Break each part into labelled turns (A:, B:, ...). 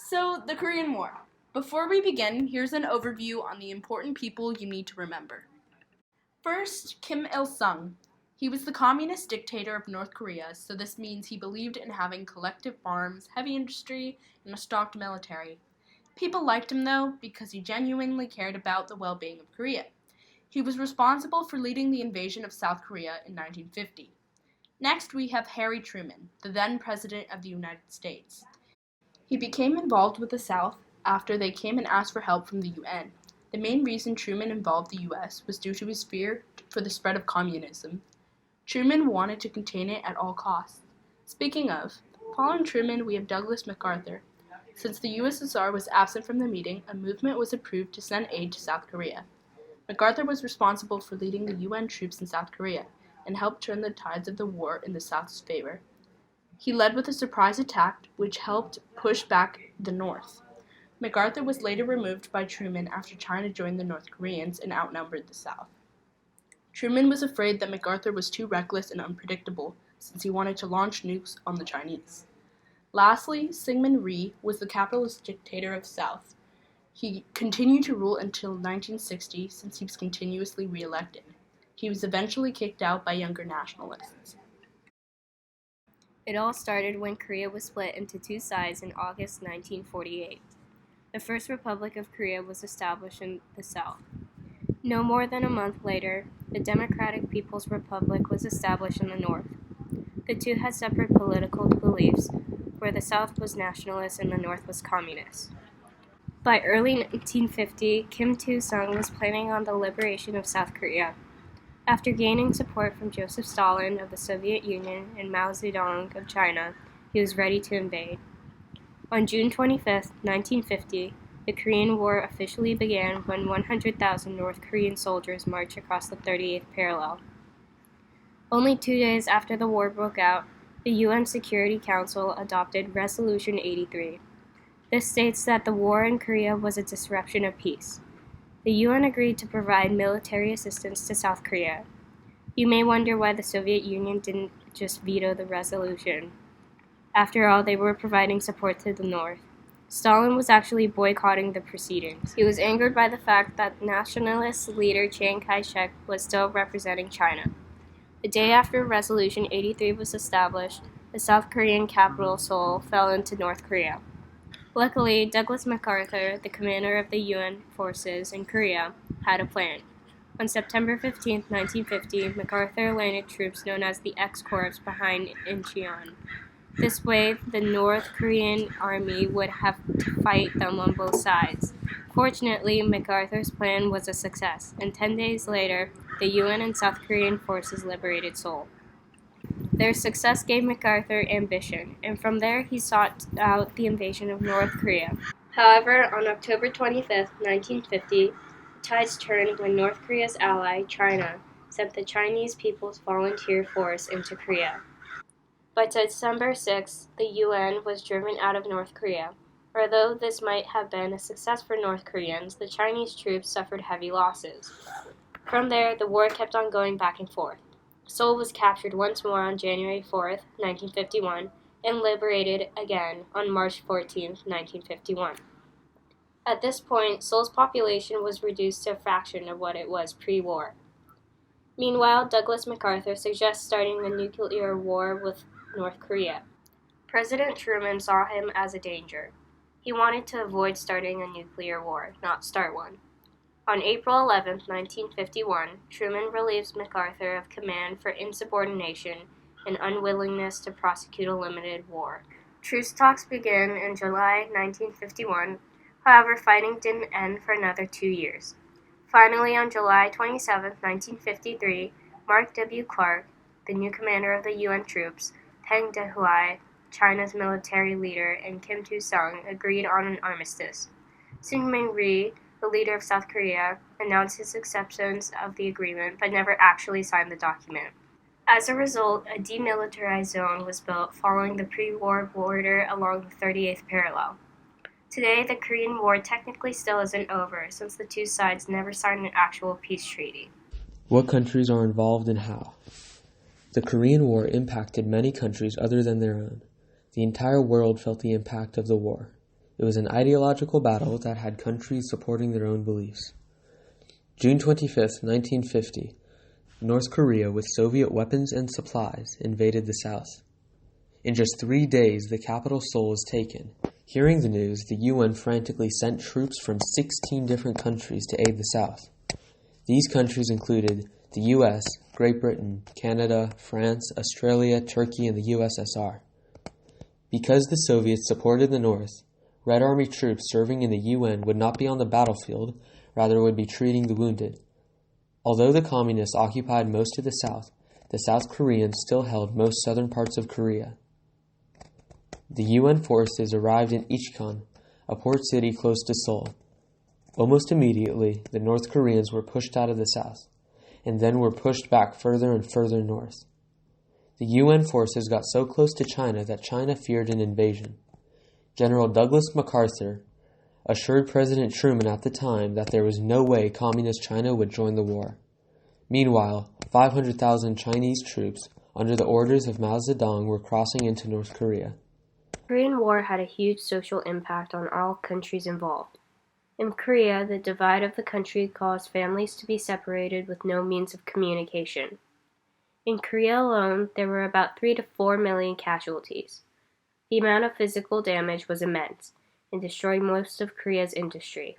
A: So, the Korean War. Before we begin, here's an overview on the important people you need to remember. First, Kim Il-sung. He was the communist dictator of North Korea, so this means he believed in having collective farms, heavy industry, and a stocked military. People liked him, though, because he genuinely cared about the well-being of Korea. He was responsible for leading the invasion of South Korea in 1950. Next, we have Harry Truman, the then President of the United States. He became involved with the South after they came and asked for help from the UN. The main reason Truman involved the US was due to his fear for the spread of communism. Truman wanted to contain it at all costs. Speaking of, following Truman, we have Douglas MacArthur. Since the USSR was absent from the meeting, a movement was approved to send aid to South Korea. MacArthur was responsible for leading the UN troops in South Korea and helped turn the tides of the war in the South's favor. He led with a surprise attack, which helped push back the North. MacArthur was later removed by Truman after China joined the North Koreans and outnumbered the South. Truman was afraid that MacArthur was too reckless and unpredictable, since he wanted to launch nukes on the Chinese. Lastly, Syngman Rhee was the capitalist dictator of South. He continued to rule until 1960, since he was continuously re-elected. He was eventually kicked out by younger nationalists.
B: It all started when Korea was split into two sides in August 1948. The First Republic of Korea was established in the South. No more than a month later, the Democratic People's Republic was established in the North. The two had separate political beliefs, where the South was nationalist and the North was communist. By early 1950, Kim Il-sung was planning on the liberation of South Korea. After gaining support from Joseph Stalin of the Soviet Union and Mao Zedong of China, he was ready to invade. On June 25, 1950, the Korean War officially began when 100,000 North Korean soldiers marched across the 38th parallel. Only 2 days after the war broke out, the UN Security Council adopted Resolution 83. This states that the war in Korea was a disruption of peace. The UN agreed to provide military assistance to South Korea. You may wonder why the Soviet Union didn't just veto the resolution. After all, they were providing support to the North. Stalin was actually boycotting the proceedings. He was angered by the fact that nationalist leader Chiang Kai-shek was still representing China. The day after Resolution 83 was established, the South Korean capital, Seoul, fell into North Korea. Luckily, Douglas MacArthur, the commander of the UN forces in Korea, had a plan. On September 15, 1950, MacArthur landed troops known as the X-Corps behind Incheon. This way, the North Korean army would have to fight them on both sides. Fortunately, MacArthur's plan was a success, and 10 days later, the UN and South Korean forces liberated Seoul. Their success gave MacArthur ambition, and from there he sought out the invasion of North Korea. However, on October 25, 1950, the tides turned when North Korea's ally, China, sent the Chinese People's Volunteer Force into Korea. By December 6, the UN was driven out of North Korea. Although this might have been a success for North Koreans, the Chinese troops suffered heavy losses. From there, the war kept on going back and forth. Seoul was captured once more on January 4, 1951, and liberated again on March 14, 1951. At this point, Seoul's population was reduced to a fraction of what it was pre-war. Meanwhile, Douglas MacArthur suggests starting a nuclear war with North Korea. President Truman saw him as a danger. He wanted to avoid starting a nuclear war, not start one. On April 11, 1951, Truman relieves MacArthur of command for insubordination and unwillingness to prosecute a limited war. Truce talks began in July 1951, however, fighting didn't end for another 2 years. Finally, on July 27, 1953, Mark W. Clark, the new commander of the UN troops, Peng Dehuai, China's military leader, and Kim Il-sung agreed on an armistice. Syngman Rhee, the leader of South Korea, announced his acceptance of the agreement but never actually signed the document. As a result, a demilitarized zone was built following the pre-war border along the 38th parallel. Today, the Korean War technically still isn't over, since the two sides never signed an actual peace treaty.
C: What countries are involved and how? The Korean War impacted many countries other than their own. The entire world felt the impact of the war. It was an ideological battle that had countries supporting their own beliefs. June 25, 1950, North Korea, with Soviet weapons and supplies, invaded the South. In just 3 days, the capital Seoul was taken. Hearing the news, the UN frantically sent troops from 16 different countries to aid the South. These countries included the US, Great Britain, Canada, France, Australia, Turkey, and the USSR. Because the Soviets supported the North, Red Army troops serving in the UN would not be on the battlefield, rather would be treating the wounded. Although the Communists occupied most of the South Koreans still held most southern parts of Korea. The UN forces arrived in Incheon, a port city close to Seoul. Almost immediately, the North Koreans were pushed out of the South, and then were pushed back further and further north. The UN forces got so close to China that China feared an invasion. General Douglas MacArthur assured President Truman at the time that there was no way Communist China would join the war. Meanwhile, 500,000 Chinese troops, under the orders of Mao Zedong, were crossing into North Korea.
B: The Korean War had a huge social impact on all countries involved. In Korea, the divide of the country caused families to be separated with no means of communication. In Korea alone, there were about 3 to 4 million casualties. The amount of physical damage was immense and destroyed most of Korea's industry.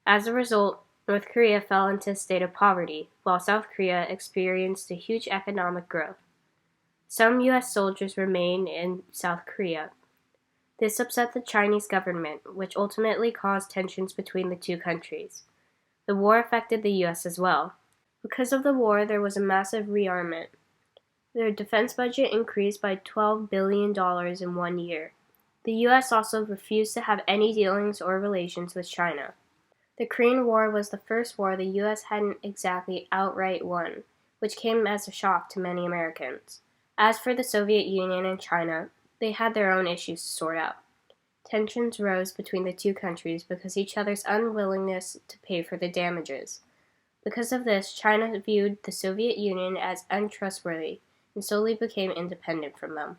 B: As a result, North Korea fell into a state of poverty, while South Korea experienced a huge economic growth. Some U.S. soldiers remained in South Korea. This upset the Chinese government, which ultimately caused tensions between the two countries. The war affected the U.S. as well. Because of the war, there was a massive rearmament. Their defense budget increased by $12 billion in 1 year. The U.S. also refused to have any dealings or relations with China. The Korean War was the first war the U.S. hadn't exactly outright won, which came as a shock to many Americans. As for the Soviet Union and China, they had their own issues to sort out. Tensions rose between the two countries because each other's unwillingness to pay for the damages. Because of this, China viewed the Soviet Union as untrustworthy and slowly became independent from them.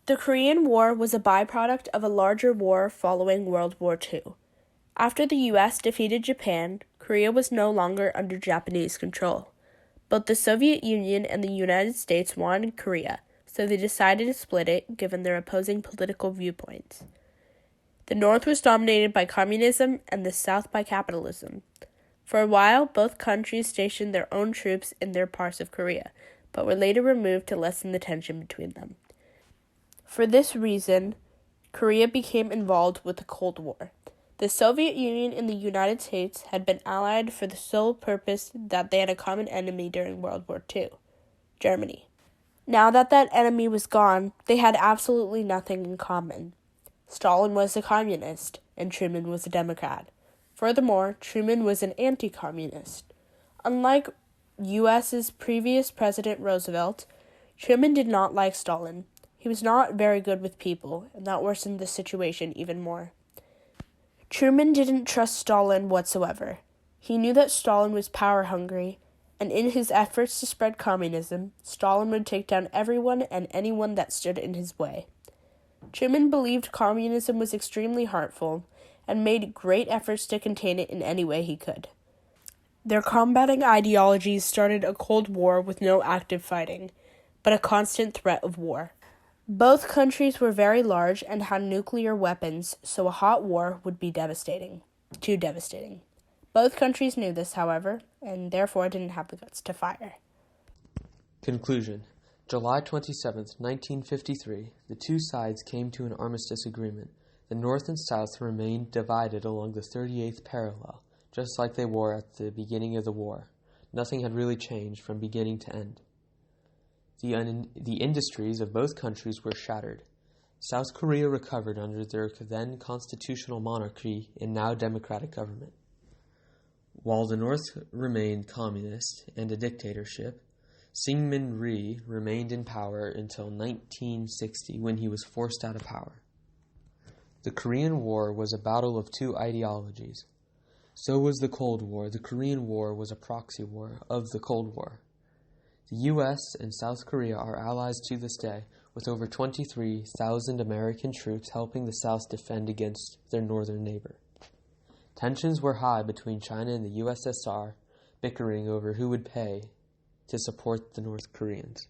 A: The Korean War was a byproduct of a larger war following World War II. After the U.S. defeated Japan, Korea was no longer under Japanese control. Both the Soviet Union and the United States wanted Korea, so they decided to split it, given their opposing political viewpoints. The North was dominated by communism and the South by capitalism. For a while, both countries stationed their own troops in their parts of Korea, but were later removed to lessen the tension between them. For this reason, Korea became involved with the Cold War. The Soviet Union and the United States had been allied for the sole purpose that they had a common enemy during World War II, Germany. Now that enemy was gone, they had absolutely nothing in common. Stalin was a communist, and Truman was a Democrat. Furthermore, Truman was an anti-communist. Unlike U.S.'s previous President Roosevelt, Truman did not like Stalin. He was not very good with people, and that worsened the situation even more. Truman didn't trust Stalin whatsoever. He knew that Stalin was power-hungry, and in his efforts to spread communism, Stalin would take down everyone and anyone that stood in his way. Truman believed communism was extremely harmful, and made great efforts to contain it in any way he could. Their combating ideologies started a Cold War with no active fighting, but a constant threat of war. Both countries were very large and had nuclear weapons, so a hot war would be devastating. Too devastating. Both countries knew this, however, and therefore didn't have the guts to fire.
C: Conclusion. July 27, 1953, the two sides came to an armistice agreement. The North and South remained divided along the 38th parallel, just like they were at the beginning of the war. Nothing had really changed from beginning to end. The industries of both countries were shattered. South Korea recovered under their then constitutional monarchy and now democratic government, while the North remained communist and a dictatorship. Syngman Rhee remained in power until 1960, when he was forced out of power. The Korean War was a battle of two ideologies. So was the Cold War. The Korean War was a proxy war of the Cold War. The U.S. and South Korea are allies to this day, with over 23,000 American troops helping the South defend against their northern neighbor. Tensions were high between China and the USSR, bickering over who would pay to support the North Koreans.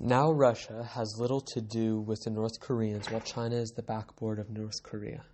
C: Now Russia has little to do with the North Koreans, while China is the backbone of North Korea.